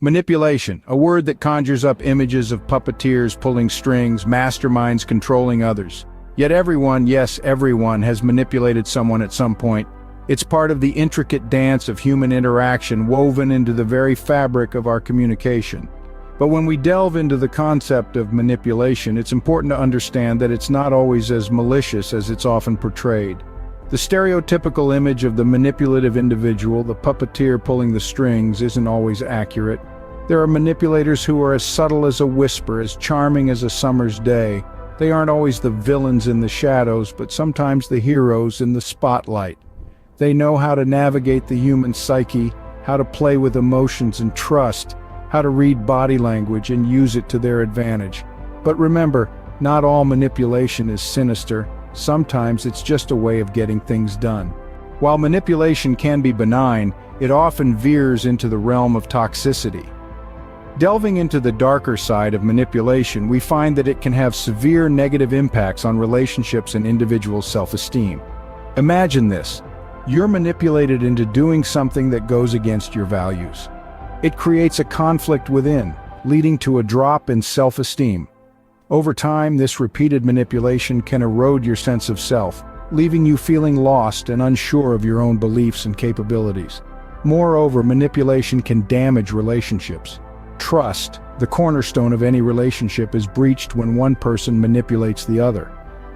Manipulation, a word that conjures up images of puppeteers pulling strings, masterminds controlling others. Yet everyone, yes, everyone, has manipulated someone at some point. It's part of the intricate dance of human interaction woven into the very fabric of our communication. But when we delve into the concept of manipulation, it's important to understand that it's not always as malicious as it's often portrayed. The stereotypical image of the manipulative individual, the puppeteer pulling the strings, isn't always accurate. There are manipulators who are as subtle as a whisper, as charming as a summer's day. They aren't always the villains in the shadows, but sometimes the heroes in the spotlight. They know how to navigate the human psyche, how to play with emotions and trust, how to read body language and use it to their advantage. But remember, not all manipulation is sinister. Sometimes it's just a way of getting things done. While manipulation can be benign, it often veers into the realm of toxicity. Delving into the darker side of manipulation, we find that it can have severe negative impacts on relationships and individual self-esteem. Imagine this. You're manipulated into doing something that goes against your values. It creates a conflict within, leading to a drop in self-esteem. Over time, this repeated manipulation can erode your sense of self, leaving you feeling lost and unsure of your own beliefs and capabilities. Moreover, manipulation can damage relationships. Trust, the cornerstone of any relationship, is breached when one person manipulates the other.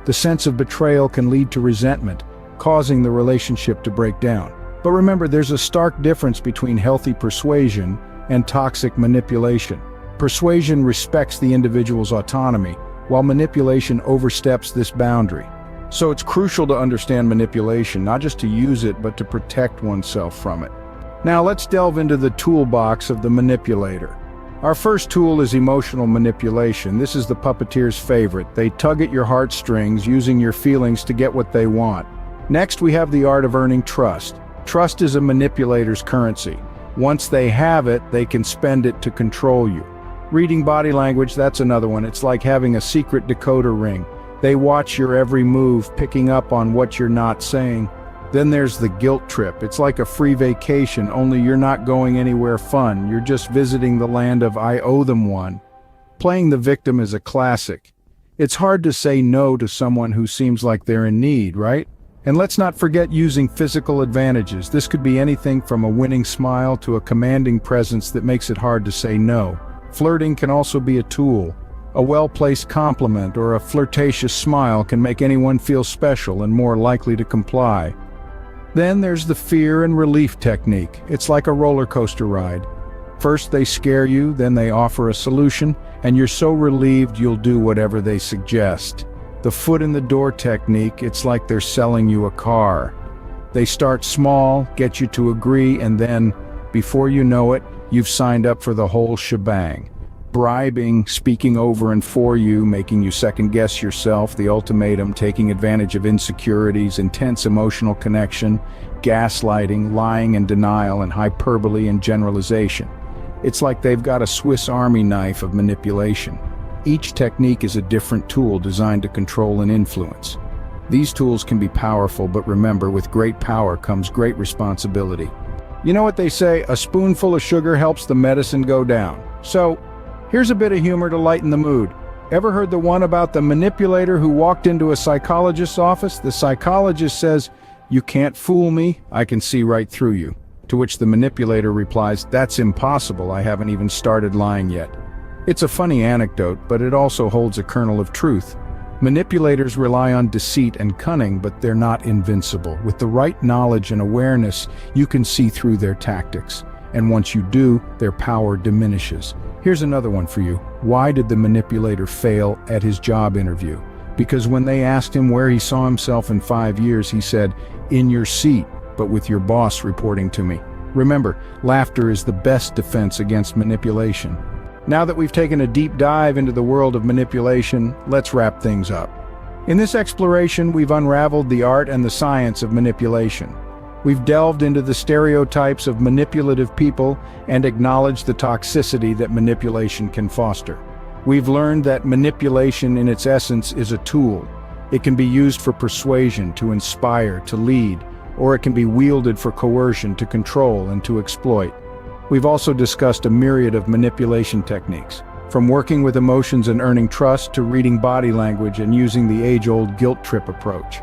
The sense of betrayal can lead to resentment, causing the relationship to break down. But remember, there's a stark difference between healthy persuasion and toxic manipulation. Persuasion respects the individual's autonomy, while manipulation oversteps this boundary. So it's crucial to understand manipulation, not just to use it, but to protect oneself from it. Now let's delve into the toolbox of the manipulator. Our first tool is emotional manipulation. This is the puppeteer's favorite. They tug at your heartstrings, using your feelings to get what they want. Next, we have the art of earning trust. Trust is a manipulator's currency. Once they have it, they can spend it to control you. Reading body language, that's another one. It's like having a secret decoder ring. They watch your every move, picking up on what you're not saying. Then there's the guilt trip. It's like a free vacation, only you're not going anywhere fun. You're just visiting the land of I owe them one. Playing the victim is a classic. It's hard to say no to someone who seems like they're in need, right? And let's not forget using physical advantages. This could be anything from a winning smile to a commanding presence that makes it hard to say no. Flirting can also be a tool. A well-placed compliment or a flirtatious smile can make anyone feel special and more likely to comply. Then there's the fear and relief technique. It's like a roller coaster ride. First they scare you, then they offer a solution, and you're so relieved you'll do whatever they suggest. The foot in the door technique, it's like they're selling you a car. They start small, get you to agree, and then, before you know it, you've signed up for the whole shebang. Bribing, speaking over and for you, making you second-guess yourself, the ultimatum, taking advantage of insecurities, intense emotional connection, gaslighting, lying and denial, and hyperbole and generalization. It's like they've got a Swiss Army knife of manipulation. Each technique is a different tool designed to control and influence. These tools can be powerful, but remember, with great power comes great responsibility. You know what they say, a spoonful of sugar helps the medicine go down. So, here's a bit of humor to lighten the mood. Ever heard the one about the manipulator who walked into a psychologist's office? The psychologist says, "You can't fool me, I can see right through you." To which the manipulator replies, "That's impossible, I haven't even started lying yet." It's a funny anecdote, but it also holds a kernel of truth. Manipulators rely on deceit and cunning, but they're not invincible. With the right knowledge and awareness, you can see through their tactics. And once you do, their power diminishes. Here's another one for you. Why did the manipulator fail at his job interview? Because when they asked him where he saw himself in 5 years, he said, "In your seat, but with your boss reporting to me." Remember, laughter is the best defense against manipulation. Now that we've taken a deep dive into the world of manipulation, let's wrap things up. In this exploration, we've unraveled the art and the science of manipulation. We've delved into the stereotypes of manipulative people and acknowledged the toxicity that manipulation can foster. We've learned that manipulation in its essence is a tool. It can be used for persuasion, to inspire, to lead, or it can be wielded for coercion, to control and to exploit. We've also discussed a myriad of manipulation techniques, from working with emotions and earning trust to reading body language and using the age-old guilt trip approach.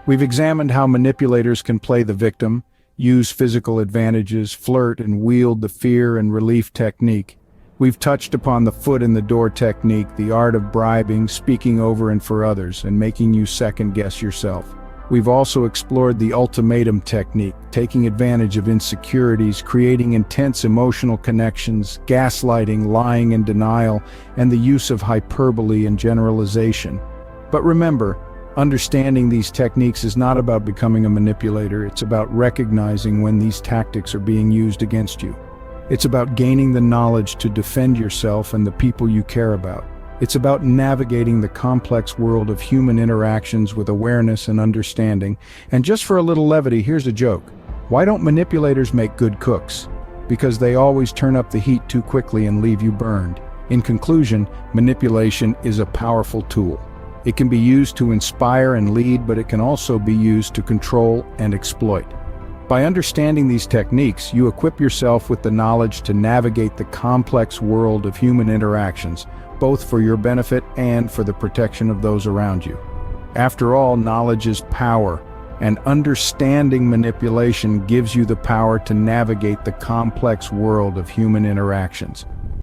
We've examined how manipulators can play the victim, use physical advantages, flirt, and wield the fear and relief technique. We've touched upon the foot in the door technique, the art of bribing, speaking over and for others, and making you second-guess yourself. We've also explored the ultimatum technique, taking advantage of insecurities, creating intense emotional connections, gaslighting, lying and denial, and the use of hyperbole and generalization. But remember, understanding these techniques is not about becoming a manipulator, it's about recognizing when these tactics are being used against you. It's about gaining the knowledge to defend yourself and the people you care about. It's about navigating the complex world of human interactions with awareness and understanding. And just for a little levity, here's a joke. Why don't manipulators make good cooks? Because they always turn up the heat too quickly and leave you burned. In conclusion, manipulation is a powerful tool. It can be used to inspire and lead, but it can also be used to control and exploit. By understanding these techniques, you equip yourself with the knowledge to navigate the complex world of human interactions, both for your benefit and for the protection of those around you. After all, knowledge is power, and understanding manipulation gives you the power to navigate the complex world of human interactions.